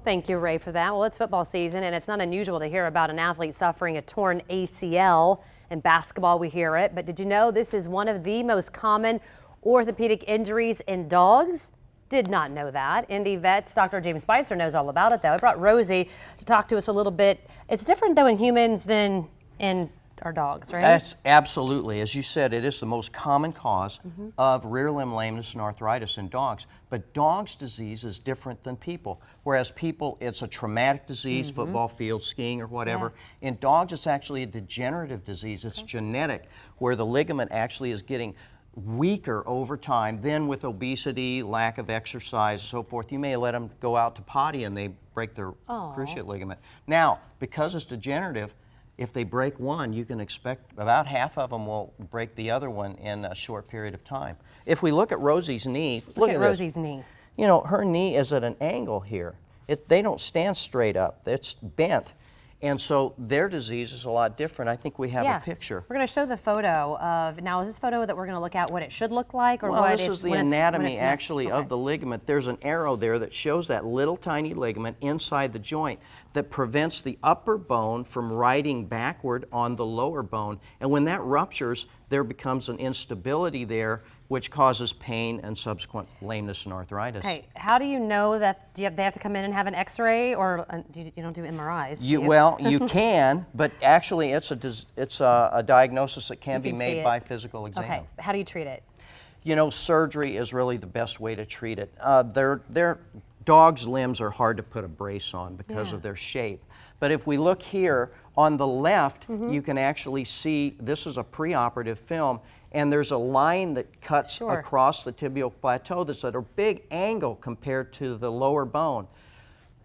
Thank you, Ray, for that. Well, it's football season, and it's not unusual to hear about an athlete suffering a torn ACL. In basketball, we hear it. But did you know this is one of the most common orthopedic injuries in dogs? Did not know that. IndyVet's Dr. James Speiser knows all about it, though. I brought Rosie to talk to us a little bit. It's different, though, in humans than in our dogs, right? That's absolutely. As you said, it is the most common cause of rear limb lameness and arthritis in dogs. But dogs' disease is different than people. Whereas people, it's a traumatic disease, football field, skiing, or whatever. Yeah. In dogs, it's actually a degenerative disease. It's genetic, where the ligament actually is getting weaker over time. Then with obesity, lack of exercise, and so forth, you may let them go out to potty and they break their cruciate ligament. Now, because it's degenerative, if they break one, you can expect about half of them will break the other one in a short period of time. If we look at Rosie's knee, look at Rosie's knee. You know, her knee is at an angle here. They don't stand straight up. It's bent. And so their disease is a lot different. I think we have a picture. We're going to show the photo of, now is this photo that we're going to look at what it should look like? Or well, what this is the anatomy actually of the ligament. There's an arrow there that shows that little tiny ligament inside the joint that prevents the upper bone from riding backward on the lower bone. And when that ruptures, there becomes an instability there, which causes pain and subsequent lameness and arthritis. Okay, how do you know that they have to come in and have an X-ray, or you don't do MRIs? Well, you can, but actually it's a diagnosis that can be made by physical exam. Okay, how do you treat it? You know, surgery is really the best way to treat it. Their dogs' limbs are hard to put a brace on because of their shape. But if we look here on the left, you can actually see this is a preoperative film, and there's a line that cuts across the tibial plateau that's at a big angle compared to the lower bone.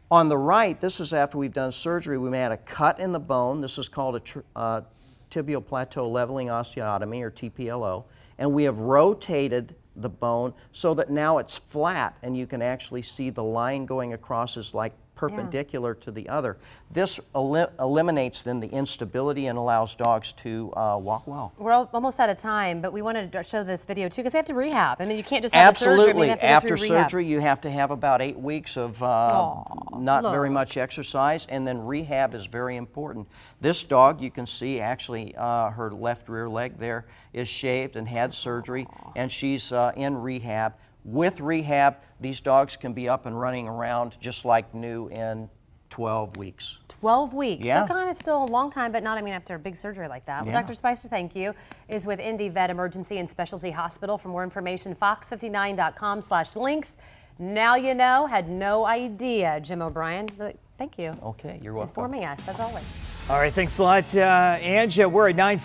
On the right, this is after we've done surgery. We made a cut in the bone. This is called a tibial-plateau-leveling osteotomy, or TPLO, and we have rotated the bone so that now it's flat, and you can actually see the line going across is like perpendicular to the other. This eliminates then the instability and allows dogs to walk well. We're almost out of time, but we wanted to show this video too because they have to rehab. I mean, you can't just have surgery. I mean, After surgery, you have to have about 8 weeks of not very much exercise, and then rehab is very important. This dog, you can see actually her left rear leg there is shaved and had surgery, and she's in rehab. With rehab, these dogs can be up and running around just like new in 12 weeks. 12 weeks? Yeah. So kind of still a long time, but not, I mean, after a big surgery like that. Well, Dr. Speiser, thank you, is with IndyVet Emergency and Specialty Hospital. For more information, fox59.com/links. Now you know, had no idea, Jim O'Brien. But thank you. Okay, you're welcome. Informing us, as always. All right, thanks a lot, Ange. We're at 9:06.